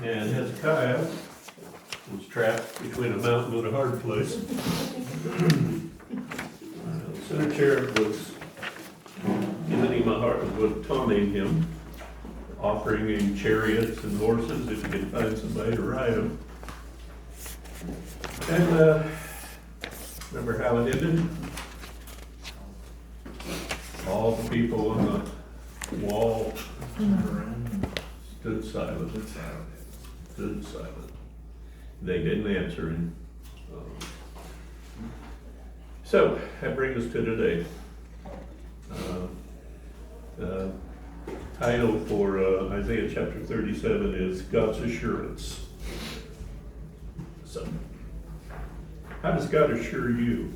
And Hezekiah was trapped between a mountain and a hard place. Sennacherib was giving him a hard, was taunting him, offering him chariots and horses if he could find somebody to ride them. And remember how it ended? All the people on the wall stood silent. Stood silent. They didn't answer him. So that brings us to today. Title for Isaiah chapter 37 is God's Assurance. So, how does God assure you?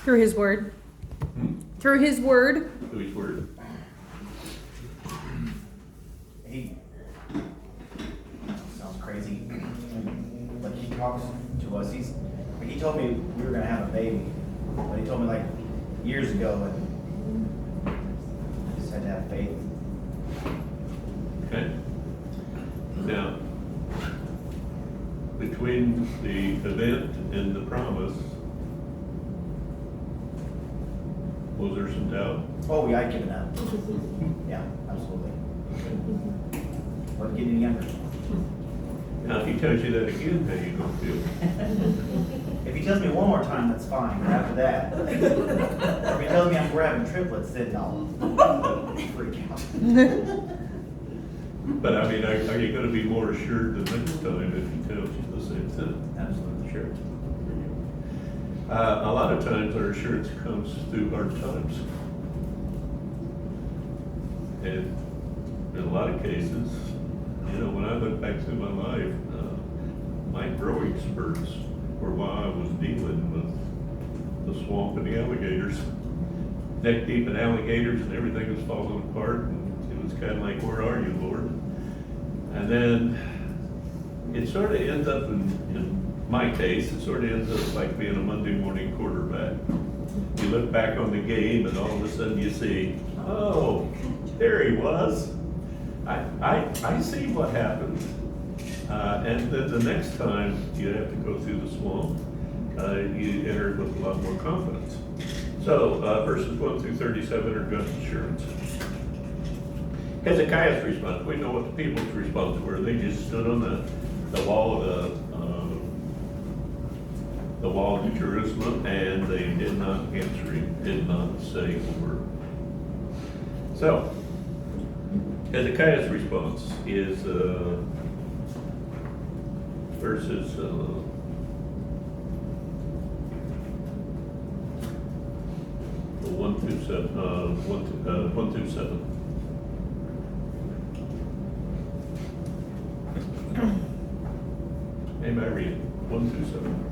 Through His Word. Through His Word. Through His Word. He sounds crazy. Like he talks to us. He told me we were gonna have a baby, but he told me like years ago, and I just had to have faith. Okay. Now, between the event and the promise, was there some doubt? Oh yeah, I'd given up. Yeah, absolutely. Wasn't getting any younger. Now, if he tells you that again, how you gonna feel? If he tells me one more time, that's fine. But after that, or if he tells me we're having triplets, then I'll freak out. But I mean, are you gonna be more assured the next time if he tells you the same thing? Absolutely. Sure. A lot of times our assurance comes through hard times. And in a lot of cases, you know, when I look back through my life, my growing spurts were while I was dealing with the swamp and the alligators. Neck deep in alligators and everything was falling apart, and it was kind of like, where are you, Lord? And then it sort of ends up in my case, it sort of ends up like being a Monday morning quarterback. You look back on the game and all of a sudden you see, oh, there he was. I see what happened. And then the next time you have to go through the swamp, you enter with a lot more confidence. So verses 1 through 37 are God's assurance. Hezekiah's response, we know what the people's response were. They just stood on the wall of the wall of Jerusalem, and they did not answer him, did not say a word. So, Hezekiah's response is verses 1 through 7. 1 through 7. Anybody read 1 through 7?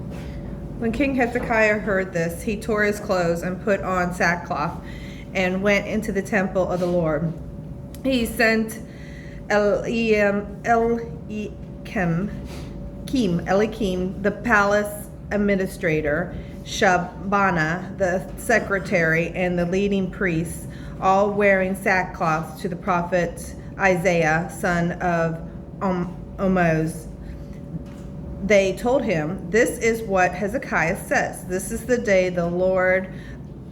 When King Hezekiah heard this, he tore his clothes and put on sackcloth and went into the temple of the Lord. He sent Eliakim, the palace administrator, Shabana, the secretary, and the leading priests, all wearing sackcloth, to the prophet Isaiah, son of Amoz. They told him, "This is what Hezekiah says. This is the day the Lord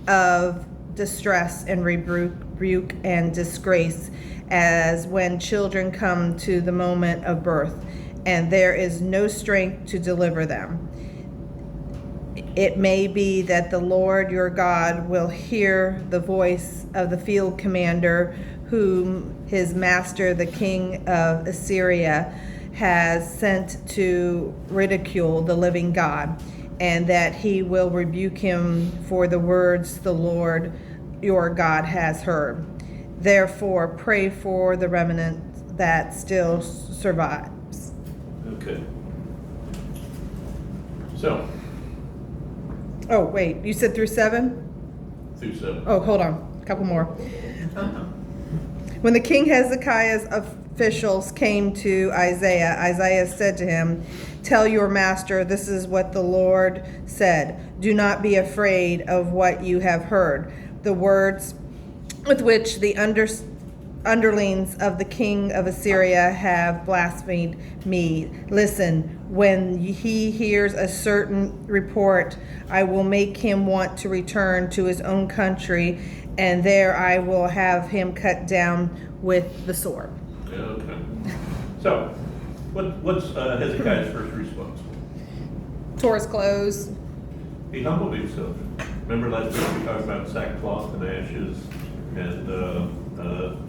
of distress and rebuke and disgrace, as when children come to the moment of birth, and there is no strength to deliver them. It may be that the Lord your God will hear the voice of the field commander whom his master, the king of Assyria, has sent to ridicule the living God, and that he will rebuke him for the words the Lord your God has heard. Therefore, pray for the remnant that still survives." Okay. So, Oh, wait, you said through 7? through 7. Oh, hold on, a couple more. When the king Hezekiah's officials came to Isaiah, Isaiah said to him, "Tell your master, this is what the Lord said. Do not be afraid of what you have heard. The words with which the underlings of the king of Assyria have blasphemed me. Listen, when he hears a certain report, I will make him want to return to his own country, and there I will have him cut down with the sword." Yeah, okay. So, what's Hezekiah's first response? Tore his clothes. He humbled himself. Remember last week we talked about sackcloth and ashes and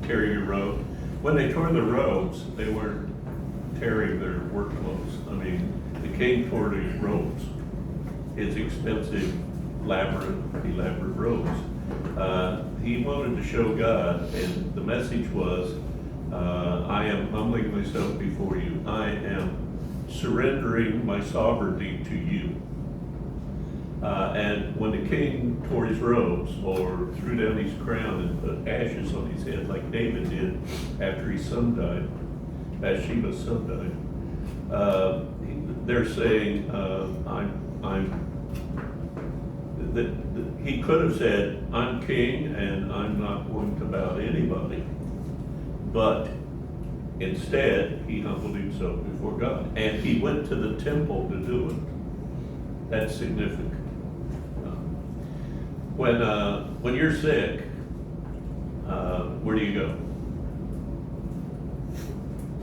tearing your robe? When they tore the robes, they weren't tearing their work clothes. I mean, the king tore his robes, his expensive, elaborate robes. He wanted to show God, and the message was, I am humbling myself before you. I am surrendering my sovereignty to you. And when the king tore his robes or threw down his crown and put ashes on his head like David did after his son died, Bathsheba's son died, they're saying, he could have said, I'm king and I'm not going to bow to anybody. But instead, he humbled himself before God. And he went to the temple to do it. That's significant. When you're sick, where do you go?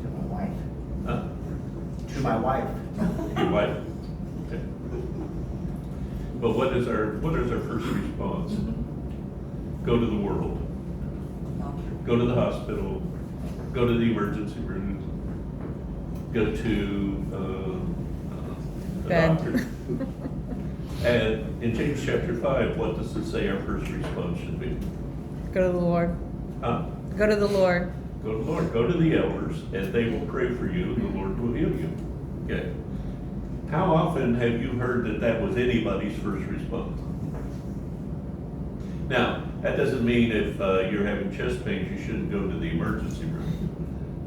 To my wife. Huh? To my wife. Your wife. Okay. But what is our first response? Go to the world. Go to the hospital. Go to the emergency room. Go to the Bed. doctor. And in James chapter 5, what does it say our first response should be? Go to the Lord. Huh? Go to the Lord. Go to the Lord. Go to the elders, and they will pray for you, and the Lord will heal you. Okay. How often have you heard that that was anybody's first response? Now, that doesn't mean if you're having chest pains, you shouldn't go to the emergency room.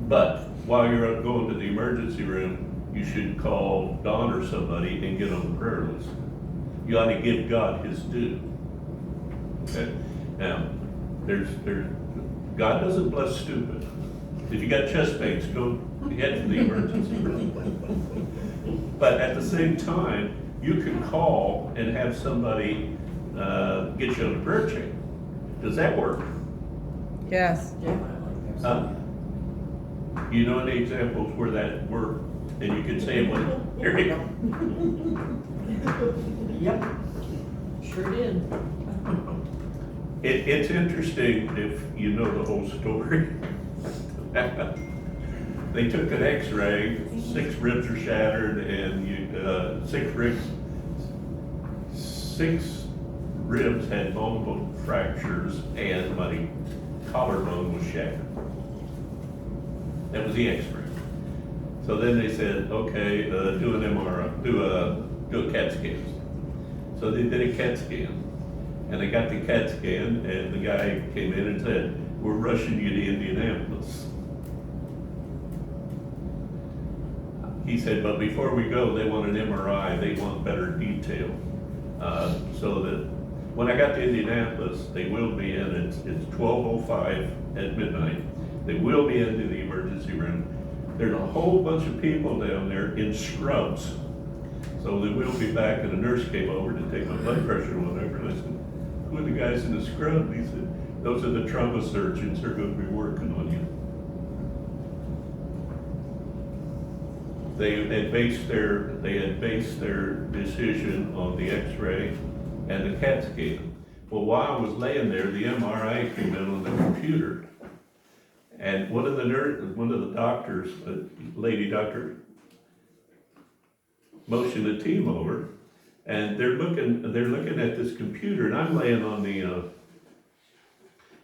But while you're going to the emergency room, you should call Don or somebody and get on the prayer list. You ought to give God his due. Okay? Now, God doesn't bless stupid. If you got chest pains, go head to the emergency room. But at the same time, you can call and have somebody get you on the prayer chain. Does that work? Yes. You know any examples where that worked? And you can say, well, here you go. Yep, sure did. It's interesting if you know the whole story. They took an x-ray, 6 ribs are shattered, and 6 ribs had bone fractures, and my collarbone was shattered. That was the x-ray. So then they said, okay, do an MRI, do a CAT scan. So they did a CAT scan, and they got the CAT scan, and the guy came in and said, we're rushing you to Indianapolis. He said, but before we go, they want an MRI, they want better detail. So that when I got to Indianapolis, they wheeled me in, it's 12:05 at midnight. They wheeled me into the emergency room. There's a whole bunch of people down there in scrubs. So they wheeled me back, and a nurse came over to take my blood pressure and whatever, and I said, who are the guys in the scrub? And he said, those are the trauma surgeons, they're going to be working on you. They had based their decision on the x-ray and the CAT scan. Well, while I was laying there, the MRI came in on the computer. And one of the doctors, a lady doctor, motioned the team over, and they're looking at this computer, and I'm laying on the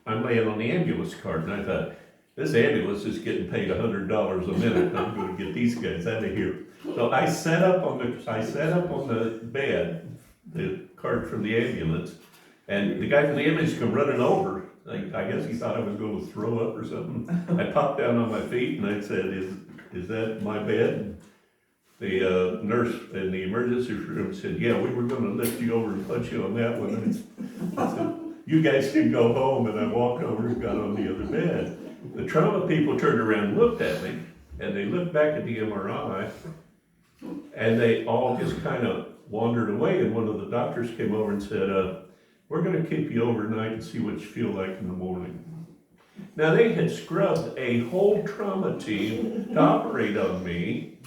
ambulance card, and I thought, this ambulance is getting paid $100 a minute. I'm going to get these guys out of here. So I sat up on the bed, the card from the ambulance, and the guy from the ambulance come running over I guess he thought I was gonna throw up or something. I popped down on my feet and I said, is that my bed? The nurse in the emergency room said, yeah, we were gonna lift you over and put you on that one. I said, you guys can go home, and I walked over and got on the other bed. The trauma people turned around and looked at me, and they looked back at the MRI, and they all just kind of wandered away, and one of the doctors came over and said, we're gonna keep you overnight and see what you feel like in the morning. Now, they had scrubbed a whole trauma team to operate on me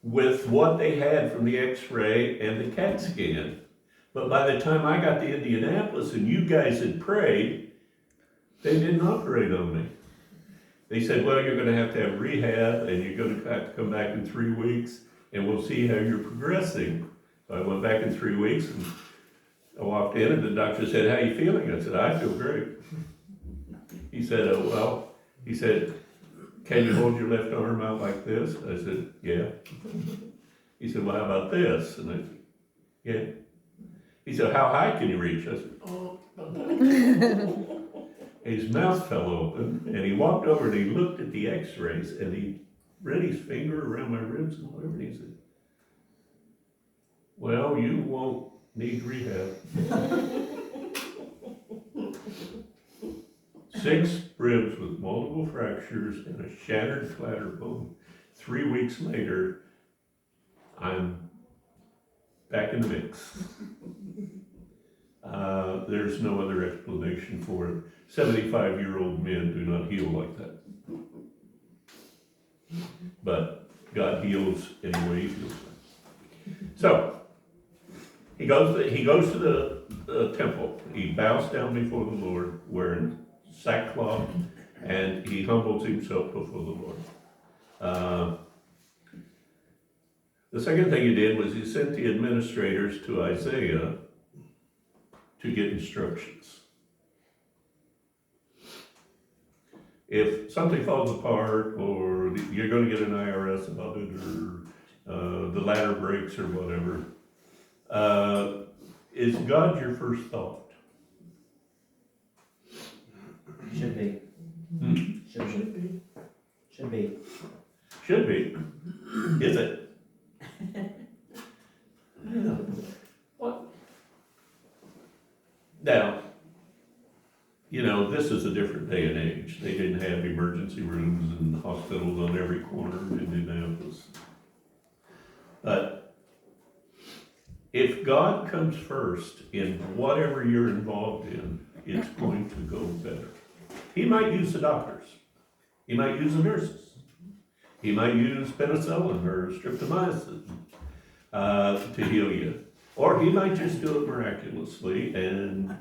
with what they had from the x-ray and the CAT scan. But by the time I got to Indianapolis and you guys had prayed, they didn't operate on me. They said, well, you're gonna have to have rehab and you're gonna have to come back in 3 weeks and we'll see how you're progressing. So I went back in 3 weeks and I walked in and the doctor said, how you feeling? I said, I feel great. He said, oh, well, he said, can you hold your left arm out like this? I said, yeah. He said, well, how about this? And I said, yeah. He said, how high can you reach? I said, oh. His mouth fell open and he walked over and he looked at the x-rays and he ran his finger around my ribs and whatever, and he said, well, you won't need rehab. 6 ribs with multiple fractures and a shattered collarbone. 3 weeks later, I'm back in the mix. There's no other explanation for it. 75-year-old men do not heal like that. But God heals any way he feels like. So, he goes to the temple. He bows down before the Lord wearing sackcloth, and he humbles himself before the Lord. The second thing he did was he sent the administrators to Isaiah to get instructions. If something falls apart, or you're going to get an IRS audit, or the ladder breaks, or whatever, is God your first thought? Should be. Should be. Should be. Should be. Is it? What? Now, this is a different day and age. They didn't have emergency rooms and hospitals on every corner in Indianapolis. But if God comes first in whatever you're involved in, it's going to go better. He might use the doctors. He might use the nurses. He might use penicillin or streptomycin to heal you. Or he might just do it miraculously, and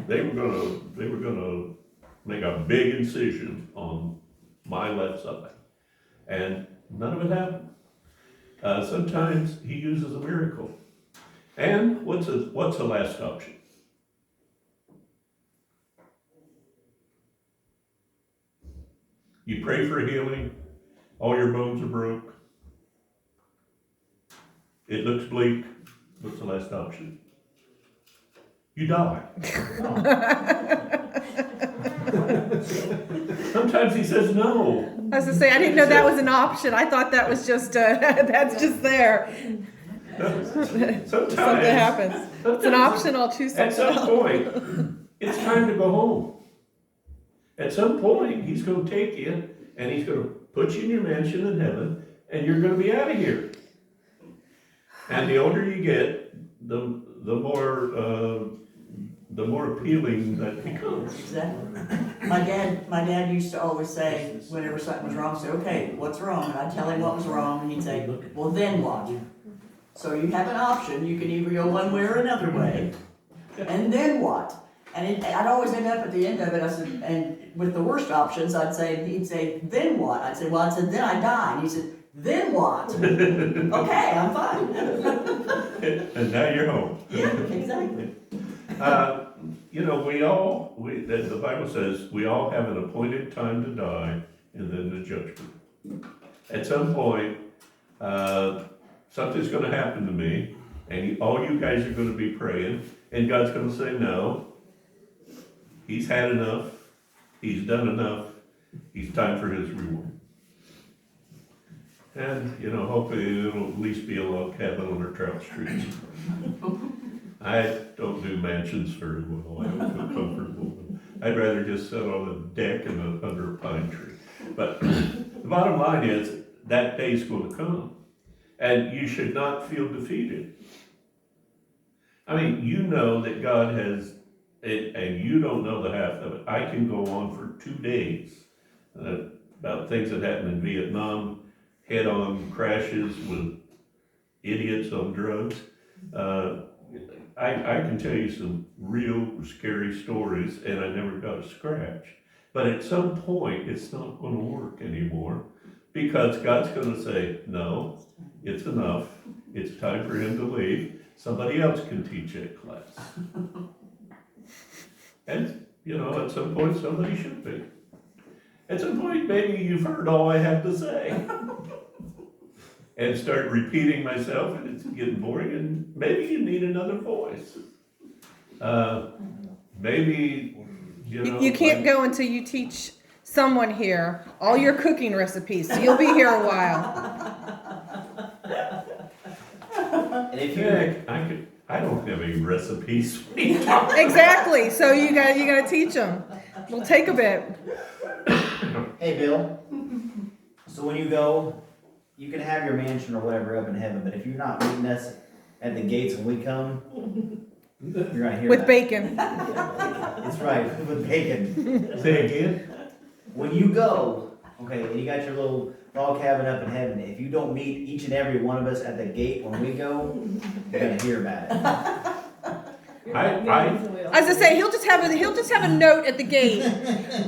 they were gonna make a big incision on my left side, and none of it happened. Sometimes he uses a miracle. And what's the last option? You pray for healing, all your bones are broke. It looks bleak. What's the last option? You die. Sometimes he says no. I was gonna say, I didn't know that was an option. I thought that was just, that's just there. Sometimes Something happens. It's an option, I'll choose At something some else. point, it's time to go home. At some point, he's going to take you and he's going to put you in your mansion in heaven, and you're going to be out of here. And the older you get, the more appealing that becomes. Exactly. My dad used to always say, whenever something was wrong, say, okay, what's wrong? And I'd tell him what was wrong, and he'd say, well, then what? So you have an option, you can either go one way or another way, and then what? And I'd always end up at the end of it, I said, and with the worst options, he'd say, then what? I'd say, well, I said, then I die. And he said, then what? Okay, I'm fine. And now you're home. Yeah, exactly. The Bible says we all have an appointed time to die and then the judgment. At some point, something's going to happen to me, and all you guys are going to be praying, and God's going to say no. he's had enough, he's done enough, he's time for his reward. And, you know, hopefully it'll at least be a log cabin on our trout streets. I don't do mansions very well, I don't feel comfortable. I'd rather just sit on a deck and under a pine tree. But the bottom line is, that day's gonna come, and you should not feel defeated. I mean, you know that God has, and you don't know the half of it. I can go on for 2 days about things that happened in Vietnam, head-on crashes with idiots on drugs. I can tell you some real scary stories, and I never got a scratch. But at some point, it's not gonna work anymore, because God's gonna say, no, it's enough, it's time for him to leave, somebody else can teach that class. And, you know, at some point, somebody should be. At some point, maybe you've heard all I have to say. And start repeating myself, and it's getting boring, and maybe you need another voice. Maybe, you know. You can't go until you teach someone here all your cooking recipes, so you'll be here a while. And if you, Heck, I don't have any recipes. What are you talking Exactly, so you gotta teach them. We'll take a bit. hey, Bill, so when you go, you can have your mansion or whatever up in heaven, but if you're not meeting us at the gates when we come, you're gonna hear With that. bacon. That's right, with bacon. Say again? When you go, okay, and you got your little log cabin up in heaven, if you don't meet each and every one of us at the gate when we go, you're gonna hear about it. As I say, he'll just have a note at the gate.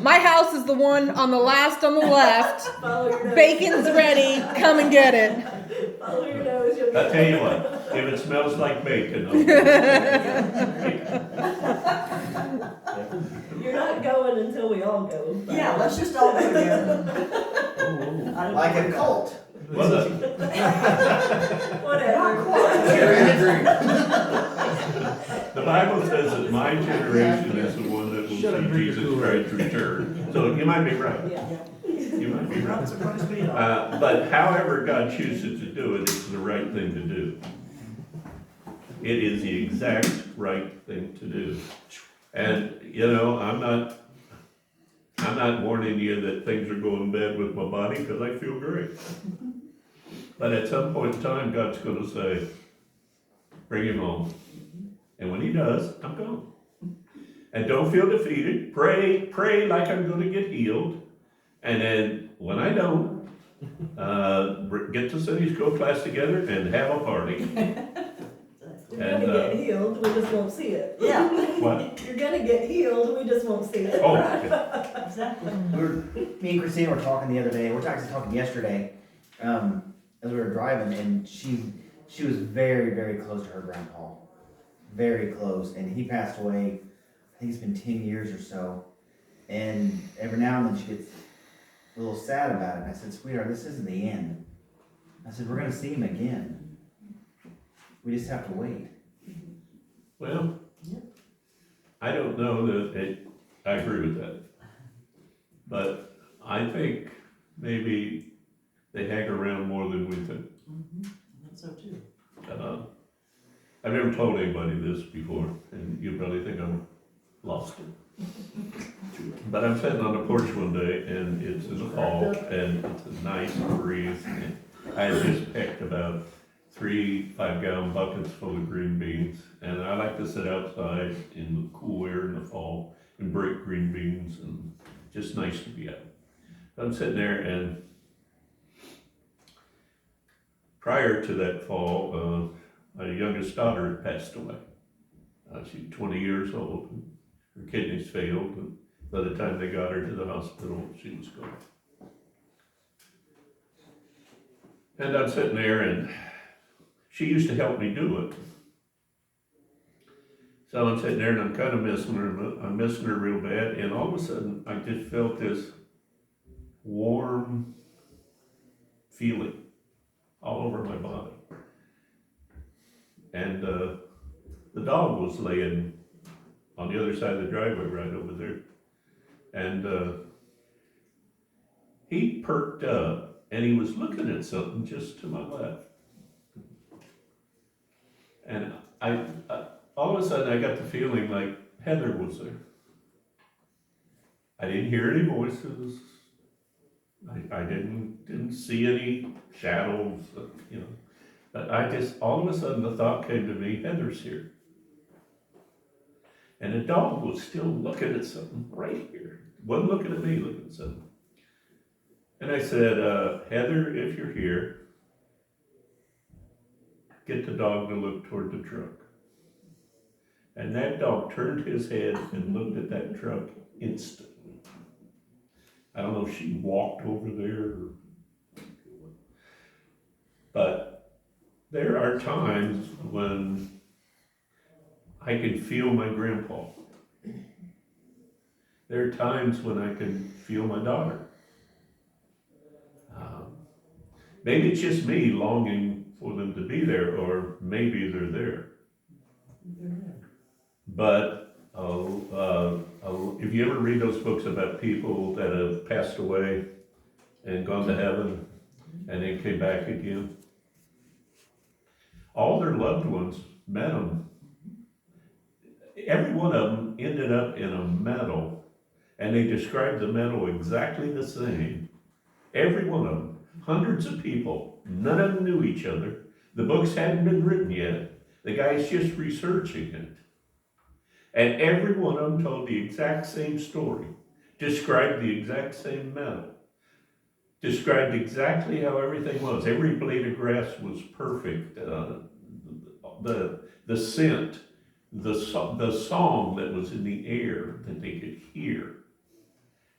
My house is the one on the last on the left. Follow your nose. Bacon's ready. Come and get it. Follow your nose. You'll I'll get tell you what, if it smells like bacon, I'll You're not going until we all go. Yeah, let's just all go together. I don't Like a care. cult. Well, Whatever. the Bible says that my generation is the one that will see Jesus Christ return. So you might be right. Yeah. You might be right. But however God chooses to do it, it's the right thing to do. It is the exact right thing to do. And, you know, I'm not warning you that things are going bad with my body, because I feel great. But at some point in time, God's gonna say, bring him home. And when he does, I'm gone. And don't feel defeated. Pray like I'm gonna get healed. And then when I don't, get the Sunday school class together and have a party. You're And, gonna get healed, we just won't see it. Yeah, What? You're gonna get healed, we just won't see it. Oh, okay. exactly. Me and Christina were talking the other day, we're actually talking yesterday, as we were driving, and she was very, very close to her grandpa. Very close, and he passed away, I think it's been 10 years or so. And every now and then she gets a little sad about it. And I said, sweetheart, this isn't the end. I said, we're gonna see him again. We just have to wait. Well, I don't know that I agree with that. But I think maybe they hang around more than we think. I think so too. I've never told anybody this before, and you probably think I'm lost it. But I'm sitting on the porch one day, and it's in the fall, and it's a nice breeze. And I had just picked about 3 5-gallon buckets full of green beans, and I like to sit outside in the cool air in the fall and break green beans, and just nice to be out. I'm sitting there, and prior to that fall, my youngest daughter had passed away. She's 20 years old. Her kidneys failed, and by the time they got her to the hospital, she was gone. And I'm sitting there, and she used to help me do it. So I'm sitting there, and I'm kind of missing her. I'm missing her real bad, and all of a sudden, I just felt this warm feeling all over my body. And the dog was laying on the other side of the driveway right over there. And, he perked up and he was looking at something just to my left. And I all of a sudden I got the feeling like Heather was there. I didn't hear any voices. I didn't see any shadows, you know. But I just, all of a sudden the thought came to me, Heather's here. And the dog was still looking at something right here. Wasn't looking at me, looking at something. And I said, Heather, if you're here, get the dog to look toward the truck. And that dog turned his head and looked at that truck instantly. I don't know if she walked over there or, but there are times when I can feel my grandpa. There are times when I can feel my daughter. Maybe it's just me longing for them to be there, or maybe they're there. But if you ever read those books about people that have passed away and gone to heaven and then came back again, all their loved ones met them. Every one of them ended up in a meadow, and they described the meadow exactly the same. Every one of them, hundreds of people, none of them knew each other. The books hadn't been written yet. The guy's just researching it. And every one of them told the exact same story, described the exact same meadow, described exactly how everything was. Every blade of grass was perfect. The scent, the song that was in the air that they could hear.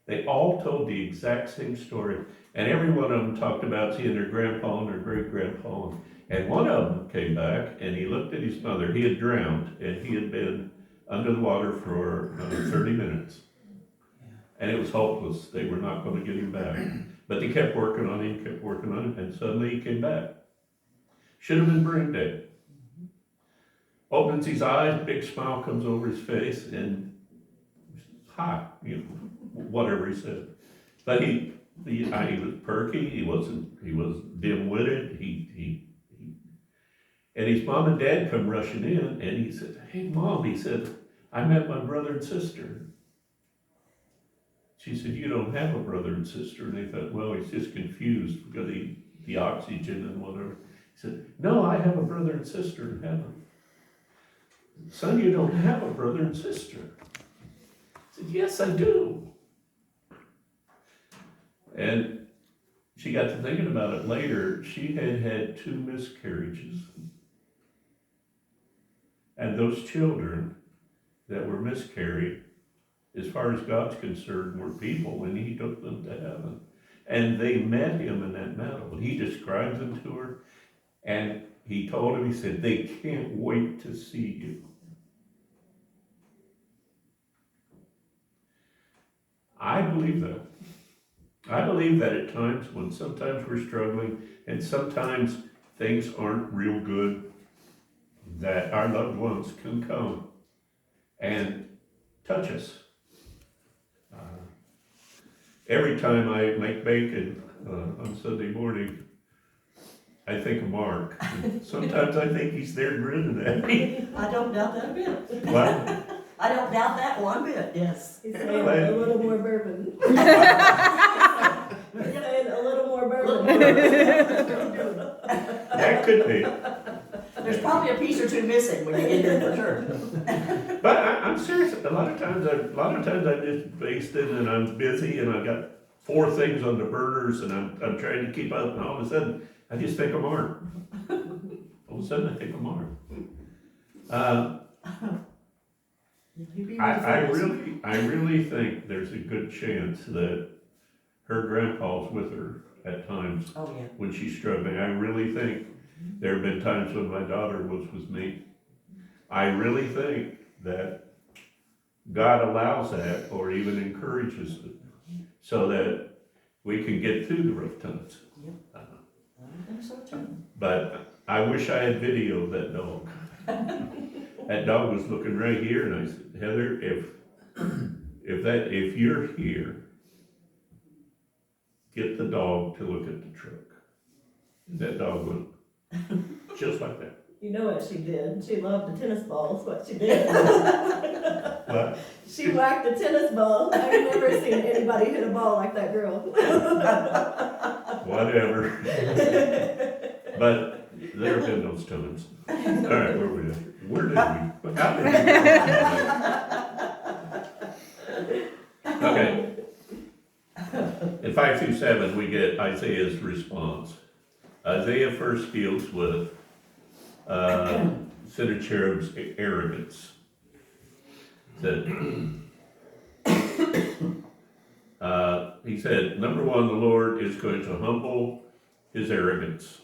They all told the exact same story. And every one of them talked about seeing their grandpa and their great-grandpa. And one of them came back and he looked at his mother. He had drowned and he had been under the water for 30 minutes. And it was hopeless. They were not going to get him back. But they kept working on him, and suddenly he came back. Should have been brain dead. Opens his eyes, big smile comes over his face, and hi, you know, whatever he said. But he was perky, he was dim-witted, and his mom and dad come rushing in, and he said, "Hey Mom," he said, "I met my brother and sister." She said, "You don't have a brother and sister." And they thought, well, he's just confused because the oxygen and whatever. He said, "No, I have a brother and sister in heaven." "Son, you don't have a brother and sister." I said, "Yes, I do." And she got to thinking about it later. She had had 2 miscarriages. And those children that were miscarried, as far as God's concerned, were people, and he took them to heaven. And they met him in that meadow. He described them to her, and he told him, he said, "They can't wait to see you." I believe that. I believe that at times when sometimes we're struggling and sometimes things aren't real good, that our loved ones can come and touch us. Every time I make bacon on Sunday morning, I think of Mark. Sometimes I think he's there grinning at me. I don't doubt that a bit. What? I don't doubt that one bit, yes. He's saying a little more bourbon. He's saying a little more bourbon. That could be. There's probably a piece or two missing when you get there for sure. But I'm serious. A lot of times I'm just wasted and I'm busy and I've got 4 things on the burners and I'm trying to keep up, and all of a sudden I just think of Mark. All of a sudden I think of Mark. I really think there's a good chance that her grandpa's with her at times Oh, yeah. when she's struggling. I really think there have been times when my daughter was with me. I really think that God allows that or even encourages it so that we can get through the rough times. I think so too. But I wish I had video of that dog. That dog was looking right here, and I said, Heather, if you're here, get the dog to look at the truck. And that dog went just like that. You know what she did? She loved the tennis balls, what she did. What? She whacked the tennis ball. I've never seen anybody hit a ball like that girl. Whatever. But there have been those times. All right, where we at? Where did we? How did we? Okay. In 5-7, we get Isaiah's response. Isaiah first deals with Sennacherib's arrogance. He said, number one, the Lord is going to humble his arrogance.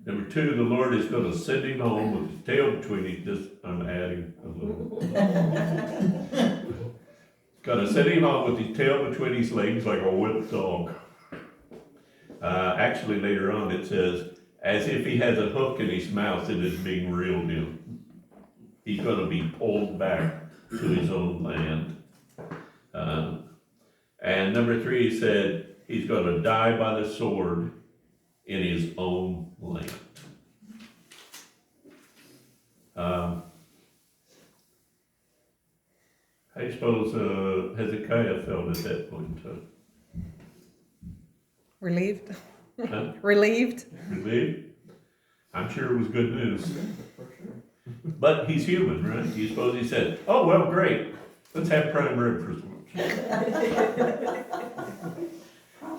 Number two, the Lord is going to send him home with his tail between his, I'm adding a little. Going to send him home with his tail between his legs like a whipped dog. Actually, later on it says, as if he has a hook in his mouth and is being reeled in. He's going to be pulled back to his own land. And number three, he said, he's going to die by the sword in his own land. I suppose Hezekiah felt at that point in time. Relieved? Huh? Relieved? Relieved? I'm sure it was good news. But he's human, right? You suppose he said, oh, well, great. Let's have prime rib for lunch.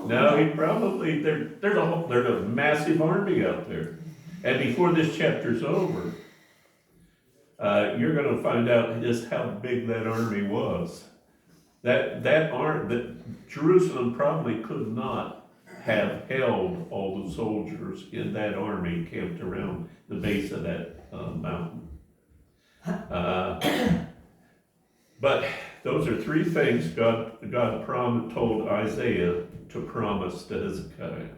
No, he probably, there's a massive army out there. And before this chapter's over, you're gonna find out just how big that army was. That Jerusalem probably could not have held all the soldiers in that army camped around the base of that mountain. But those are three things God told Isaiah to promise to Hezekiah.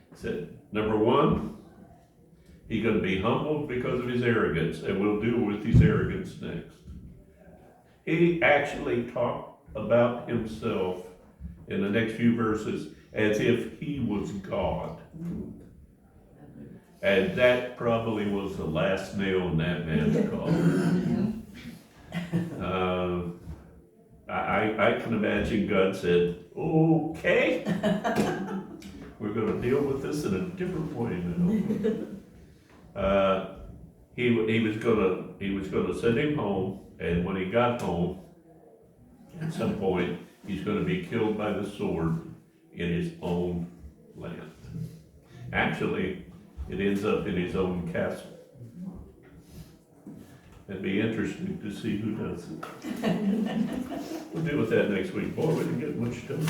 He said, number one, he's going to be humbled because of his arrogance, and we'll deal with his arrogance next. He actually talked about himself in the next few verses as if he was God. And that probably was the last nail in that man's coffin. I can imagine God said, okay, we're going to deal with this in a different way now. He was going to send him home, and when he got home, at some point, he's going to be killed by the sword in his own land. Actually, it ends up in his own castle. It'd be interesting to see who does it. We'll deal with that next week. Boy, we didn't get much done.